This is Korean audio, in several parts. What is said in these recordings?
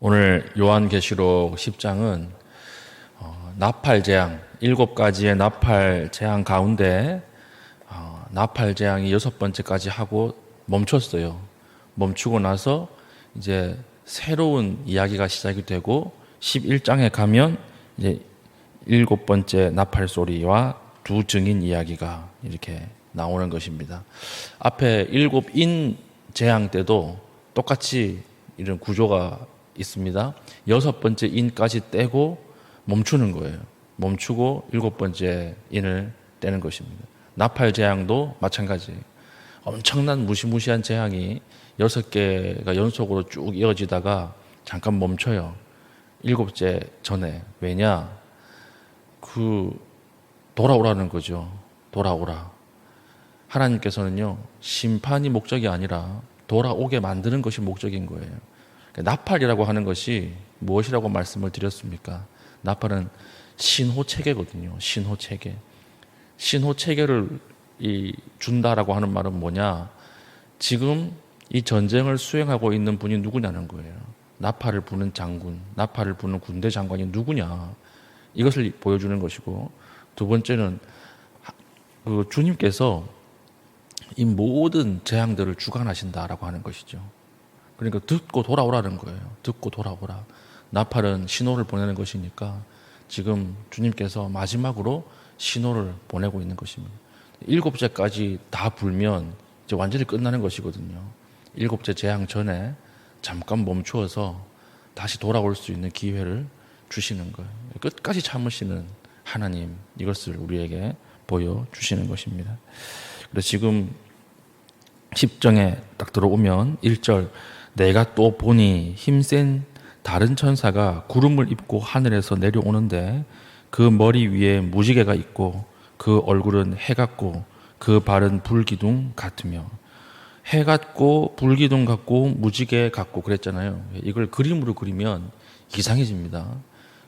오늘 요한계시록 10장은 나팔 재앙, 7가지의 나팔 재앙 가운데 나팔 재앙이 6번째까지 하고 멈췄어요. 멈추고 나서 이제 새로운 이야기가 시작이 되고 11장에 가면 이제 7번째 나팔 소리와 두 증인 이야기가 이렇게 나오는 것입니다. 앞에 7인 재앙 때도 똑같이 이런 구조가 있습니다. 6번째 인까지 떼고 멈추는 거예요. 멈추고 7번째 인을 떼는 것입니다. 나팔 재앙도 마찬가지예요. 엄청난 무시무시한 재앙이 6개가 연속으로 쭉 이어지다가 잠깐 멈춰요. 7째 전에. 왜냐? 돌아오라는 거죠. 돌아오라. 하나님께서는요, 심판이 목적이 아니라 돌아오게 만드는 것이 목적인 거예요. 나팔이라고 하는 것이 무엇이라고 말씀을 드렸습니까? 나팔은 신호체계거든요. 신호체계. 신호체계를 준다라고 하는 말은 뭐냐? 지금 이 전쟁을 수행하고 있는 분이 누구냐는 거예요. 나팔을 부는 장군, 나팔을 부는 군대 장관이 누구냐? 이것을 보여주는 것이고, 두 번째는 주님께서 이 모든 재앙들을 주관하신다라고 하는 것이죠. 그러니까 듣고 돌아오라는 거예요. 듣고 돌아오라. 나팔은 신호를 보내는 것이니까 지금 주님께서 마지막으로 신호를 보내고 있는 것입니다. 7제까지 다 불면 이제 완전히 끝나는 것이거든요. 7제 재앙 전에 잠깐 멈추어서 다시 돌아올 수 있는 기회를 주시는 거예요. 끝까지 참으시는 하나님, 이것을 우리에게 보여주시는 것입니다. 그래서 지금 10장에 딱 들어오면 1절, 내가 또 보니 힘센 다른 천사가 구름을 입고 하늘에서 내려오는데 그 머리 위에 무지개가 있고 그 얼굴은 해 같고 그 발은 불기둥 같으며. 해 같고 불기둥 같고 무지개 같고 그랬잖아요. 이걸 그림으로 그리면 이상해집니다.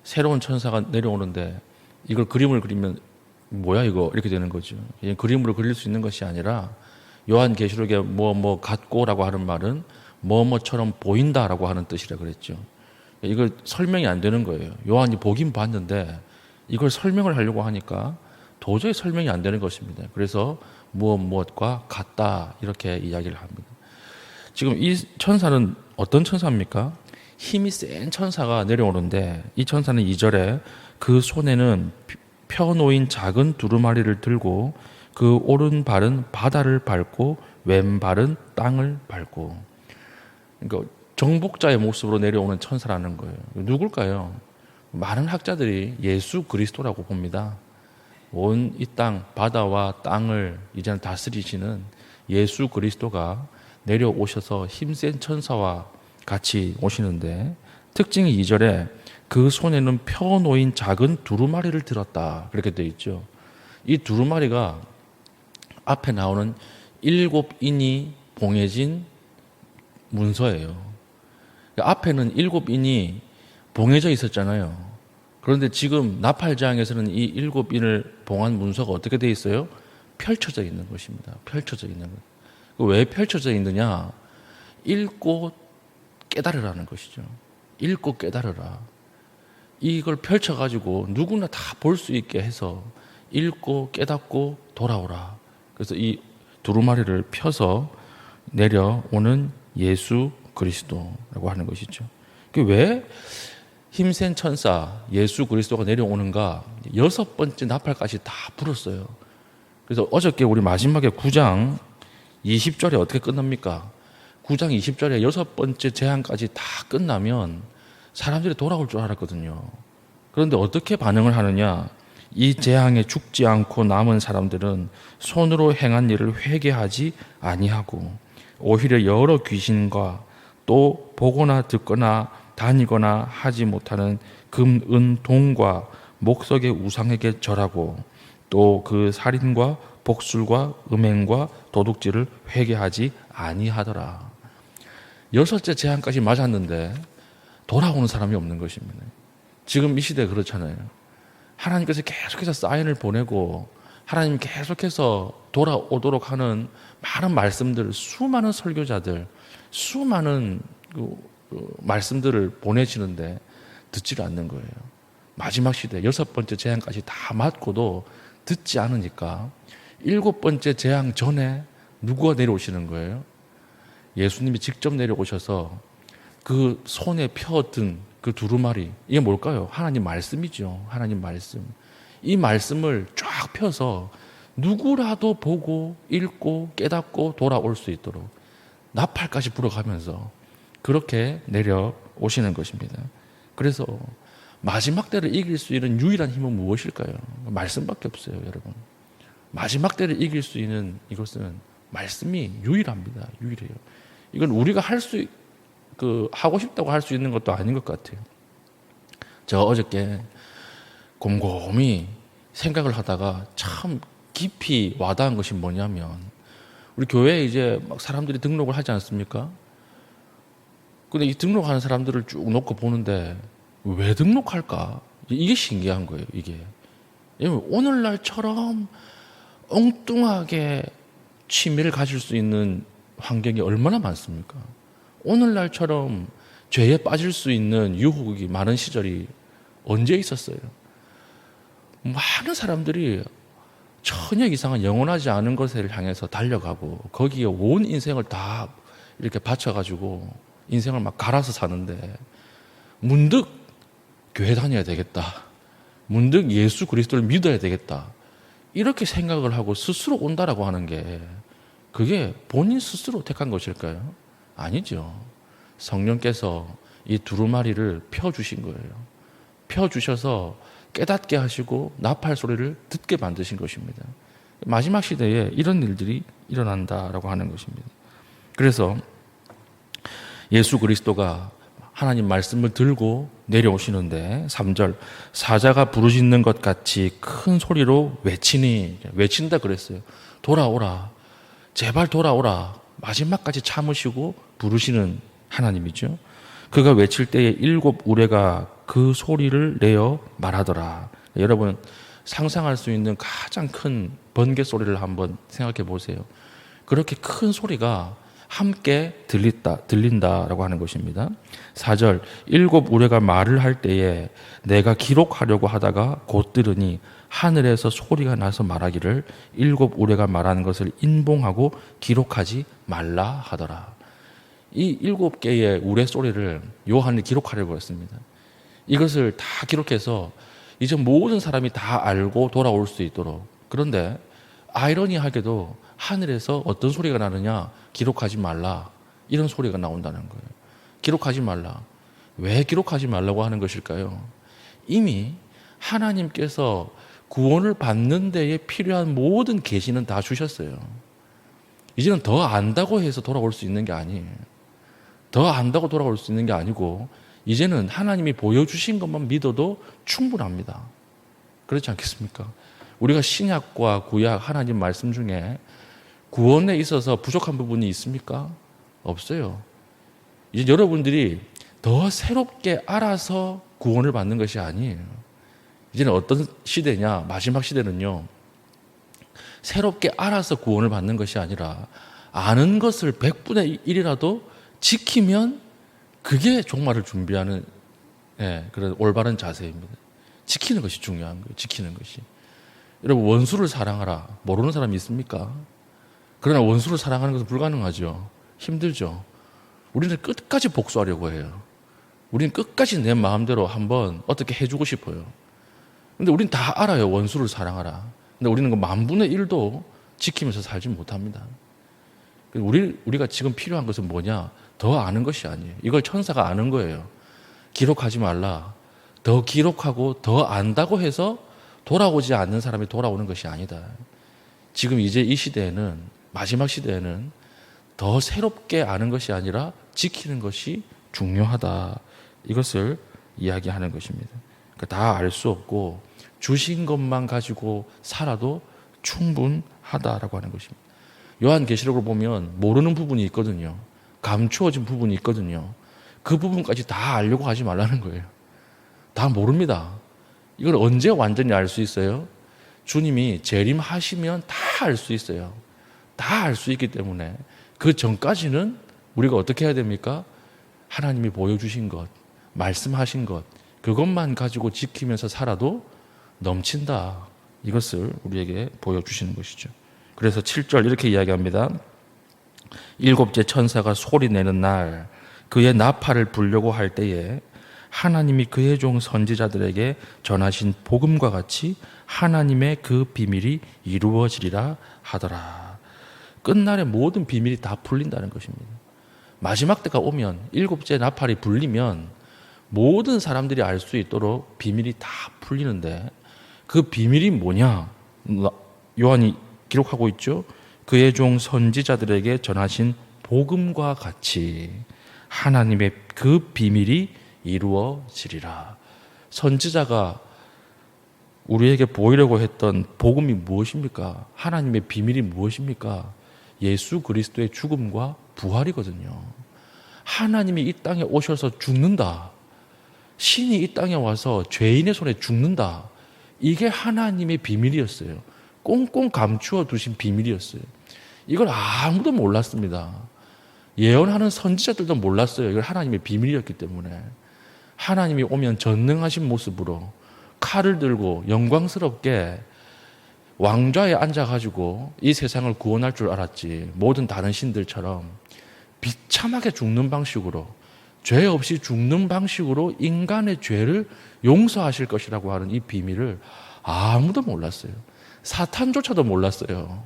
새로운 천사가 내려오는데 이걸 그림을 그리면 뭐야 이거 이렇게 되는 거죠. 그림으로 그릴 수 있는 것이 아니라 요한계시록에 뭐 같고라고 하는 말은 뭐뭐처럼 보인다라고 하는 뜻이라 그랬죠. 이걸 설명이 안 되는 거예요. 요한이 보긴 봤는데 이걸 설명을 하려고 하니까 도저히 설명이 안 되는 것입니다. 그래서 무엇과 같다 이렇게 이야기를 합니다. 지금 이 천사는 어떤 천사입니까? 힘이 센 천사가 내려오는데 이 천사는 2절에 그 손에는 펴놓인 작은 두루마리를 들고 그 오른발은 바다를 밟고 왼발은 땅을 밟고. 그러니까 정복자의 모습으로 내려오는 천사라는 거예요. 누굴까요? 많은 학자들이 예수 그리스도라고 봅니다. 온 이 땅, 바다와 땅을 이제는 다스리시는 예수 그리스도가 내려오셔서 힘센 천사와 같이 오시는데 특징이 2절에 그 손에는 펴놓인 작은 두루마리를 들었다 그렇게 되어 있죠. 이 두루마리가 앞에 나오는 7인이 봉해진 문서예요. 앞에는 7인이 봉해져 있었잖아요. 그런데 지금 나팔장에서는 이 7인을 봉한 문서가 어떻게 되어 있어요? 펼쳐져 있는 것입니다. 펼쳐져 있는 것. 왜 펼쳐져 있느냐? 읽고 깨달으라는 것이죠. 읽고 깨달으라. 이걸 펼쳐가지고 누구나 다 볼 수 있게 해서 읽고 깨닫고 돌아오라. 그래서 이 두루마리를 펴서 내려오는 예수 그리스도라고 하는 것이죠. 왜 힘센 천사 예수 그리스도가 내려오는가? 6번째 나팔까지 다 불었어요. 그래서 어저께 우리 마지막에 9장 20절에 어떻게 끝납니까? 9장 20절에 6번째 재앙까지 다 끝나면 사람들이 돌아올 줄 알았거든요. 그런데 어떻게 반응을 하느냐? 이 재앙에 죽지 않고 남은 사람들은 손으로 행한 일을 회개하지 아니하고 오히려 여러 귀신과 또 보거나 듣거나 다니거나 하지 못하는 금, 은, 동과 목석의 우상에게 절하고 또 그 살인과 복술과 음행과 도둑질을 회개하지 아니하더라. 6째 재앙까지 맞았는데 돌아오는 사람이 없는 것입니다. 지금 이 시대에 그렇잖아요. 하나님께서 계속해서 사인을 보내고 하나님 계속해서 돌아오도록 하는 많은 말씀들, 수많은 설교자들, 수많은 말씀들을 보내시는데 듣지를 않는 거예요. 마지막 시대 6번째 재앙까지 다 맞고도 듣지 않으니까 7번째 재앙 전에 누구가 내려오시는 거예요? 예수님이 직접 내려오셔서 그 손에 펴든 그 두루마리, 이게 뭘까요? 하나님 말씀이죠. 하나님 말씀. 이 말씀을 쫙 펴서 누구라도 보고 읽고 깨닫고 돌아올 수 있도록 나팔까지 불어가면서 그렇게 내려오시는 것입니다. 그래서 마지막 때를 이길 수 있는 유일한 힘은 무엇일까요? 말씀밖에 없어요, 여러분. 마지막 때를 이길 수 있는 이것은 말씀이 유일합니다. 유일해요. 이건 우리가 하고 싶다고 할 수 있는 것도 아닌 것 같아요. 제가 어저께 곰곰이 생각을 하다가 참 깊이 와닿은 것이 뭐냐면, 우리 교회에 이제 막 사람들이 등록을 하지 않습니까? 근데 이 등록하는 사람들을 쭉 놓고 보는데 왜 등록할까? 이게 신기한 거예요, 이게. 오늘날처럼 엉뚱하게 취미를 가질 수 있는 환경이 얼마나 많습니까? 오늘날처럼 죄에 빠질 수 있는 유혹이 많은 시절이 언제 있었어요? 많은 사람들이 전혀 이상한 영원하지 않은 것을 향해서 달려가고 거기에 온 인생을 다 이렇게 바쳐가지고 인생을 막 갈아서 사는데, 문득 교회 다녀야 되겠다, 문득 예수 그리스도를 믿어야 되겠다, 이렇게 생각을 하고 스스로 온다라고 하는 게 그게 본인 스스로 택한 것일까요? 아니죠. 성령께서 이 두루마리를 펴주신 거예요. 펴주셔서 깨닫게 하시고 나팔 소리를 듣게 만드신 것입니다. 마지막 시대에 이런 일들이 일어난다라고 하는 것입니다. 그래서 예수 그리스도가 하나님 말씀을 들고 내려오시는데 3절, 사자가 부르짖는 것 같이 큰 소리로 외친다 그랬어요. 돌아오라, 제발 돌아오라. 마지막까지 참으시고 부르시는 하나님이죠. 그가 외칠 때에 7 우레가 그 소리를 내어 말하더라. 여러분, 상상할 수 있는 가장 큰 번개 소리를 한번 생각해 보세요. 그렇게 큰 소리가 함께 들린다라고 하는 것입니다. 4절, 7 우레가 말을 할 때에 내가 기록하려고 하다가 곧 들으니 하늘에서 소리가 나서 말하기를 7 우레가 말하는 것을 인봉하고 기록하지 말라 하더라. 이 7개의 우레 소리를 요한이 기록하려고 했습니다. 이것을 다 기록해서 이제 모든 사람이 다 알고 돌아올 수 있도록. 그런데 아이러니하게도 하늘에서 어떤 소리가 나느냐? 기록하지 말라. 이런 소리가 나온다는 거예요. 기록하지 말라. 왜 기록하지 말라고 하는 것일까요? 이미 하나님께서 구원을 받는 데에 필요한 모든 계시는 다 주셨어요. 이제는 더 안다고 해서 돌아올 수 있는 게 아니에요. 더 안다고 돌아올 수 있는 게 아니고 이제는 하나님이 보여주신 것만 믿어도 충분합니다. 그렇지 않겠습니까? 우리가 신약과 구약 하나님 말씀 중에 구원에 있어서 부족한 부분이 있습니까? 없어요. 이제 여러분들이 더 새롭게 알아서 구원을 받는 것이 아니에요. 이제는 어떤 시대냐? 마지막 시대는요, 새롭게 알아서 구원을 받는 것이 아니라 아는 것을 100분의 1이라도 지키면 그게 종말을 준비하는 그런 올바른 자세입니다. 지키는 것이 중요한 거예요. 지키는 것이. 여러분, 원수를 사랑하라. 모르는 사람이 있습니까? 그러나 원수를 사랑하는 것은 불가능하죠. 힘들죠. 우리는 끝까지 복수하려고 해요. 우리는 끝까지 내 마음대로 한번 어떻게 해주고 싶어요. 근데 우리는 다 알아요. 원수를 사랑하라. 근데 우리는 그 10,000분의 1도 지키면서 살지 못합니다. 우리가 지금 필요한 것은 뭐냐? 더 아는 것이 아니에요. 이걸 천사가 아는 거예요. 기록하지 말라. 더 기록하고 더 안다고 해서 돌아오지 않는 사람이 돌아오는 것이 아니다. 지금 이제 이 시대에는, 마지막 시대에는 더 새롭게 아는 것이 아니라 지키는 것이 중요하다. 이것을 이야기하는 것입니다. 그러니까 다 알 수 없고 주신 것만 가지고 살아도 충분하다라고 하는 것입니다. 요한계시록을 보면 모르는 부분이 있거든요. 감추어진 부분이 있거든요. 그 부분까지 다 알려고 하지 말라는 거예요. 다 모릅니다. 이걸 언제 완전히 알 수 있어요? 주님이 재림하시면 다 알 수 있어요. 다 알 수 있기 때문에 그 전까지는 우리가 어떻게 해야 됩니까? 하나님이 보여주신 것, 말씀하신 것, 그것만 가지고 지키면서 살아도 넘친다. 이것을 우리에게 보여주시는 것이죠. 그래서 7절 이렇게 이야기합니다. 일곱째 천사가 소리내는 날 그의 나팔을 불려고 할 때에 하나님이 그의 종 선지자들에게 전하신 복음과 같이 하나님의 그 비밀이 이루어지리라 하더라. 끝날에 모든 비밀이 다 풀린다는 것입니다. 마지막 때가 오면 일곱째 나팔이 불리면 모든 사람들이 알 수 있도록 비밀이 다 풀리는데 그 비밀이 뭐냐? 요한이 기록하고 있죠. 그의 종 선지자들에게 전하신 복음과 같이 하나님의 그 비밀이 이루어지리라. 선지자가 우리에게 보이려고 했던 복음이 무엇입니까? 하나님의 비밀이 무엇입니까? 예수 그리스도의 죽음과 부활이거든요. 하나님이 이 땅에 오셔서 죽는다. 신이 이 땅에 와서 죄인의 손에 죽는다. 이게 하나님의 비밀이었어요. 꽁꽁 감추어 두신 비밀이었어요. 이걸 아무도 몰랐습니다. 예언하는 선지자들도 몰랐어요. 이걸 하나님의 비밀이었기 때문에. 하나님이 오면 전능하신 모습으로 칼을 들고 영광스럽게 왕좌에 앉아가지고 이 세상을 구원할 줄 알았지. 모든 다른 신들처럼 비참하게 죽는 방식으로, 죄 없이 죽는 방식으로 인간의 죄를 용서하실 것이라고 하는 이 비밀을 아무도 몰랐어요. 사탄조차도 몰랐어요.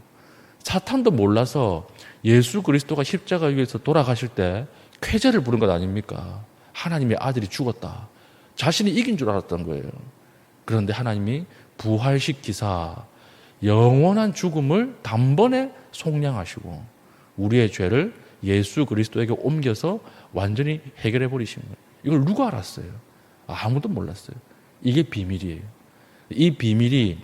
사탄도 몰라서 예수 그리스도가 십자가 위에서 돌아가실 때 쾌재를 부른 것 아닙니까? 하나님의 아들이 죽었다. 자신이 이긴 줄 알았던 거예요. 그런데 하나님이 부활시키사 영원한 죽음을 단번에 속량하시고 우리의 죄를 예수 그리스도에게 옮겨서 완전히 해결해 버리신 거예요. 이걸 누가 알았어요? 아무도 몰랐어요. 이게 비밀이에요. 이 비밀이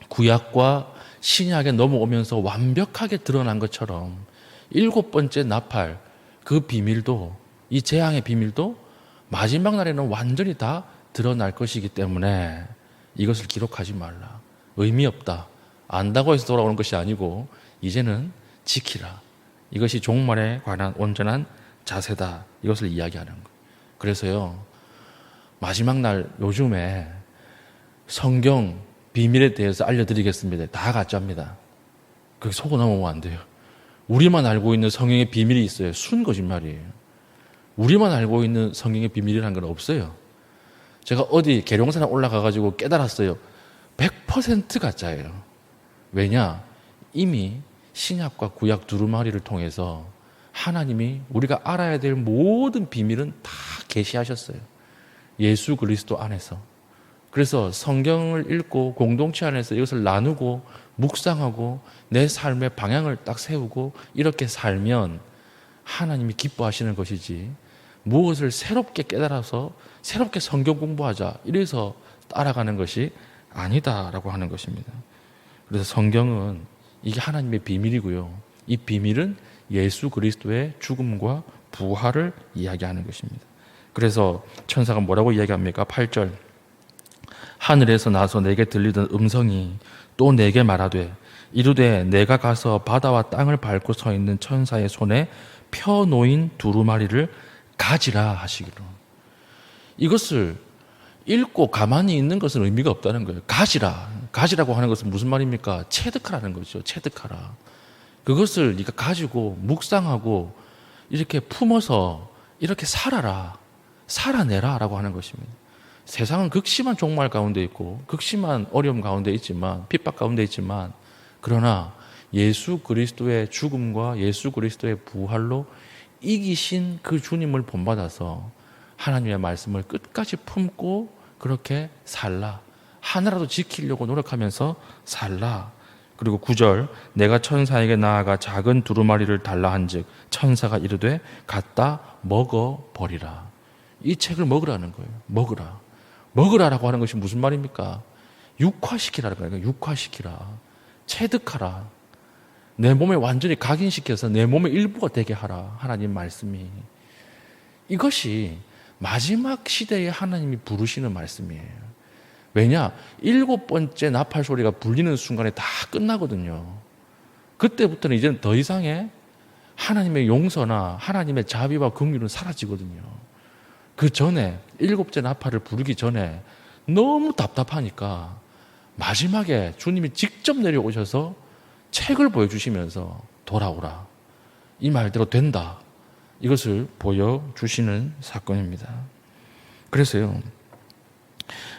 구약과 신약에 넘어오면서 완벽하게 드러난 것처럼 일곱 번째 나팔, 그 비밀도, 이 재앙의 비밀도 마지막 날에는 완전히 다 드러날 것이기 때문에 이것을 기록하지 말라. 의미 없다. 안다고 해서 돌아오는 것이 아니고 이제는 지키라. 이것이 종말에 관한 온전한 자세다. 이것을 이야기하는 거예요. 그래서요, 마지막 날 요즘에 성경 비밀에 대해서 알려드리겠습니다. 다 가짜입니다. 그게 속어 넘어오면 안 돼요. 우리만 알고 있는 성경의 비밀이 있어요. 순 거짓말이에요. 우리만 알고 있는 성경의 비밀이라는 건 없어요. 제가 어디 계룡산에 올라가가지고 깨달았어요. 100% 가짜예요. 왜냐? 이미 신약과 구약 두루마리를 통해서 하나님이 우리가 알아야 될 모든 비밀은 다 계시하셨어요. 예수 그리스도 안에서. 그래서 성경을 읽고 공동체 안에서 이것을 나누고 묵상하고 내 삶의 방향을 딱 세우고 이렇게 살면 하나님이 기뻐하시는 것이지, 무엇을 새롭게 깨달아서 새롭게 성경 공부하자 이래서 따라가는 것이 아니다라고 하는 것입니다. 그래서 성경은 이게 하나님의 비밀이고요. 이 비밀은 예수 그리스도의 죽음과 부활을 이야기하는 것입니다. 그래서 천사가 뭐라고 이야기합니까? 8절. 하늘에서 나서 내게 들리던 음성이 또 내게 말하되 이르되 내가 가서 바다와 땅을 밟고 서 있는 천사의 손에 펴 놓인 두루마리를 가지라 하시기로. 이것을 읽고 가만히 있는 것은 의미가 없다는 거예요. 가지라. 가지라고 하는 것은 무슨 말입니까? 체득하라는 거죠. 체득하라. 그것을 네가 가지고 묵상하고 이렇게 품어서 이렇게 살아라. 살아내라 라고 하는 것입니다. 세상은 극심한 종말 가운데 있고 극심한 어려움 가운데 있지만, 핍박 가운데 있지만, 그러나 예수 그리스도의 죽음과 예수 그리스도의 부활로 이기신 그 주님을 본받아서 하나님의 말씀을 끝까지 품고 그렇게 살라. 하나라도 지키려고 노력하면서 살라. 그리고 9절. 내가 천사에게 나아가 작은 두루마리를 달라 한즉 천사가 이르되 갖다 먹어버리라. 이 책을 먹으라는 거예요. 먹으라. 먹으라라고 하는 것이 무슨 말입니까? 육화시키라는 거예요. 육화시키라. 체득하라. 내 몸에 완전히 각인시켜서 내 몸의 일부가 되게 하라. 하나님 말씀이. 이것이 마지막 시대에 하나님이 부르시는 말씀이에요. 왜냐? 일곱 번째 나팔 소리가 불리는 순간에 다 끝나거든요. 그때부터는 이제는 더 이상의 하나님의 용서나 하나님의 자비와 긍휼은 사라지거든요. 그 전에 일곱째 나팔을 부르기 전에 너무 답답하니까 마지막에 주님이 직접 내려오셔서 책을 보여주시면서 돌아오라, 이 말대로 된다, 이것을 보여주시는 사건입니다. 그래서요,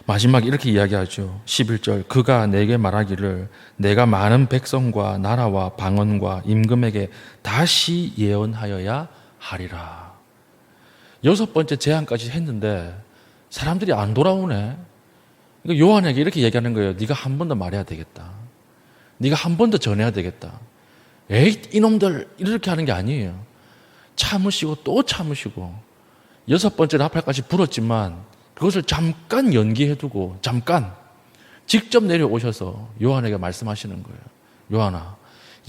마지막에 이렇게 이야기하죠. 11절, 그가 내게 말하기를 내가 많은 백성과 나라와 방언과 임금에게 다시 예언하여야 하리라. 여섯 번째 제안까지 했는데 사람들이 안 돌아오네. 그러니까 요한에게 이렇게 얘기하는 거예요. 네가 한 번 더 말해야 되겠다. 네가 한 번 더 전해야 되겠다. 에이, 이놈들, 이렇게 하는 게 아니에요. 참으시고 또 참으시고 여섯 번째 나팔까지 불었지만 그것을 잠깐 연기해두고 잠깐 직접 내려오셔서 요한에게 말씀하시는 거예요. 요한아,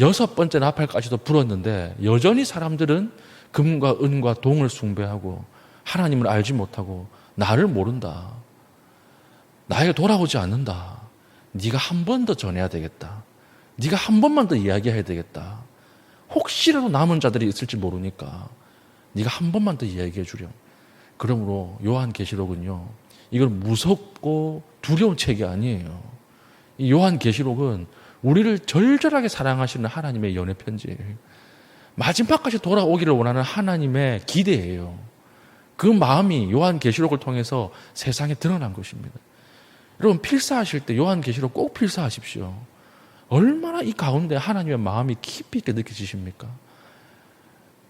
여섯 번째 나팔까지도 불었는데 여전히 사람들은 금과 은과 동을 숭배하고 하나님을 알지 못하고 나를 모른다. 나에게 돌아오지 않는다. 네가 한 번 더 전해야 되겠다. 네가 한 번만 더 이야기해야 되겠다. 혹시라도 남은 자들이 있을지 모르니까 네가 한 번만 더 이야기해 주렴. 그러므로 요한계시록은요, 이건 무섭고 두려운 책이 아니에요. 이 요한계시록은 우리를 절절하게 사랑하시는 하나님의 연애 편지예요. 마지막까지 돌아오기를 원하는 하나님의 기대예요. 그 마음이 요한계시록을 통해서 세상에 드러난 것입니다. 여러분, 필사하실 때 요한계시록 꼭 필사하십시오. 얼마나 이 가운데 하나님의 마음이 깊이 있게 느껴지십니까?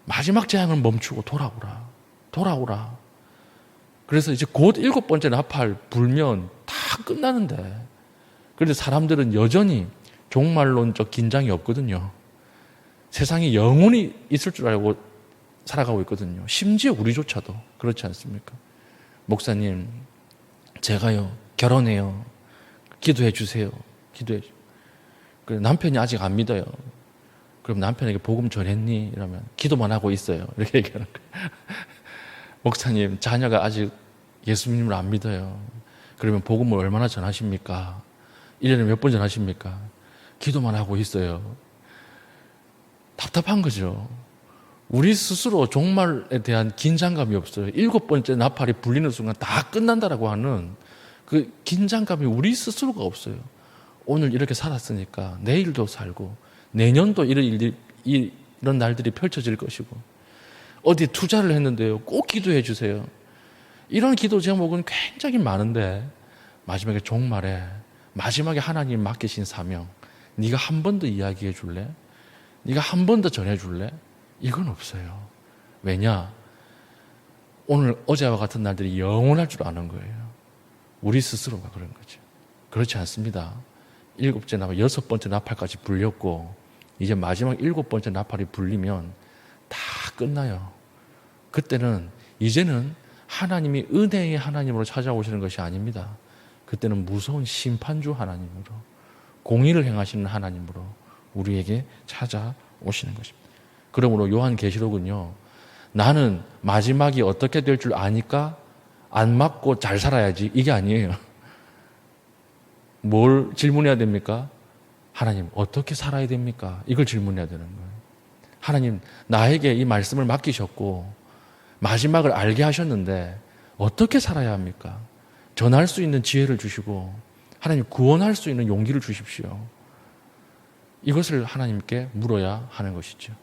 마지막 재앙을 멈추고 돌아오라. 돌아오라. 그래서 이제 곧 일곱 번째 나팔 불면 다 끝나는데, 그런데 사람들은 여전히 종말론적 긴장이 없거든요. 세상에 영원히 있을 줄 알고 살아가고 있거든요. 심지어 우리조차도 그렇지 않습니까? 목사님, 제가요, 결혼해요. 기도해 주세요. 기도해 주세요. 남편이 아직 안 믿어요. 그럼 남편에게 복음 전했니? 이러면 기도만 하고 있어요. 이렇게 얘기하는 거예요. 목사님, 자녀가 아직 예수님을 안 믿어요. 그러면 복음을 얼마나 전하십니까? 1년에 몇 번 전하십니까? 기도만 하고 있어요. 답답한 거죠. 우리 스스로 종말에 대한 긴장감이 없어요. 일곱 번째 나팔이 불리는 순간 다 끝난다라고 하는 그 긴장감이 우리 스스로가 없어요. 오늘 이렇게 살았으니까 내일도 살고 내년도 이런 날들이 펼쳐질 것이고, 어디에 투자를 했는데요, 꼭 기도해 주세요. 이런 기도 제목은 굉장히 많은데 마지막에 종말에 마지막에 하나님 맡기신 사명, 네가 한 번 더 이야기해 줄래? 네가 한 번 더 전해 줄래? 이건 없어요. 왜냐? 오늘 어제와 같은 날들이 영원할 줄 아는 거예요. 우리 스스로가 그런 거죠. 그렇지 않습니다. 일곱째 나팔, 여섯 번째 나팔까지 불렸고 이제 마지막 일곱 번째 나팔이 불리면 다 끝나요. 그때는 이제는 하나님이 은혜의 하나님으로 찾아오시는 것이 아닙니다. 그때는 무서운 심판주 하나님으로, 공의를 행하시는 하나님으로 우리에게 찾아오시는 것입니다. 그러므로 요한계시록은요, 나는 마지막이 어떻게 될 줄 아니까 안 맞고 잘 살아야지, 이게 아니에요. 뭘 질문해야 됩니까? 하나님, 어떻게 살아야 됩니까? 이걸 질문해야 되는 거예요. 하나님, 나에게 이 말씀을 맡기셨고 마지막을 알게 하셨는데 어떻게 살아야 합니까? 전할 수 있는 지혜를 주시고 하나님, 구원할 수 있는 용기를 주십시오. 이것을 하나님께 물어야 하는 것이죠.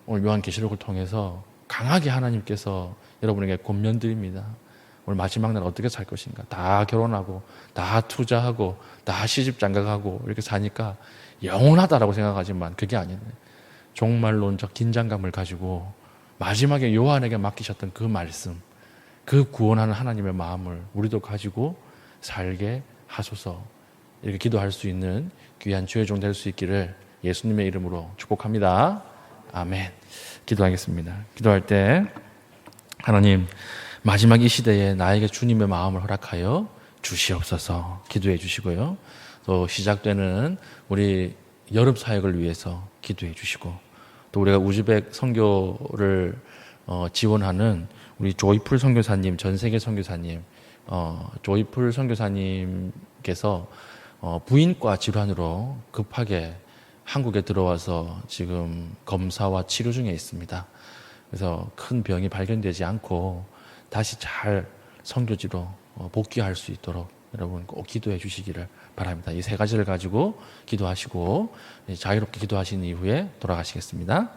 오늘 요한계시록을 통해서 강하게 하나님께서 여러분에게 권면드립니다. 오늘 마지막 날 어떻게 살 것인가? 다 결혼하고 다 투자하고 다 시집 장가가고 이렇게 사니까 영원하다라고 생각하지만 그게 아니네. 종말론적 긴장감을 가지고 마지막에 요한에게 맡기셨던 그 말씀, 그 구원하는 하나님의 마음을 우리도 가지고 살게 하소서. 이렇게 기도할 수 있는 귀한 주의 종 될 수 있기를 예수님의 이름으로 축복합니다. 아멘. 기도하겠습니다. 기도할 때 하나님, 마지막 이 시대에 나에게 주님의 마음을 허락하여 주시옵소서 기도해 주시고요. 또 시작되는 우리 여름 사역을 위해서 기도해 주시고, 또 우리가 우즈벡 선교를 지원하는 우리 조이풀 선교사님, 전 세계 선교사님, 조이풀 선교사님께서 부인과 질환으로 급하게 한국에 들어와서 지금 검사와 치료 중에 있습니다. 그래서 큰 병이 발견되지 않고 다시 잘 선교지로 복귀할 수 있도록 여러분 꼭 기도해 주시기를 바랍니다. 이 세 가지를 가지고 기도하시고 자유롭게 기도하신 이후에 돌아가시겠습니다.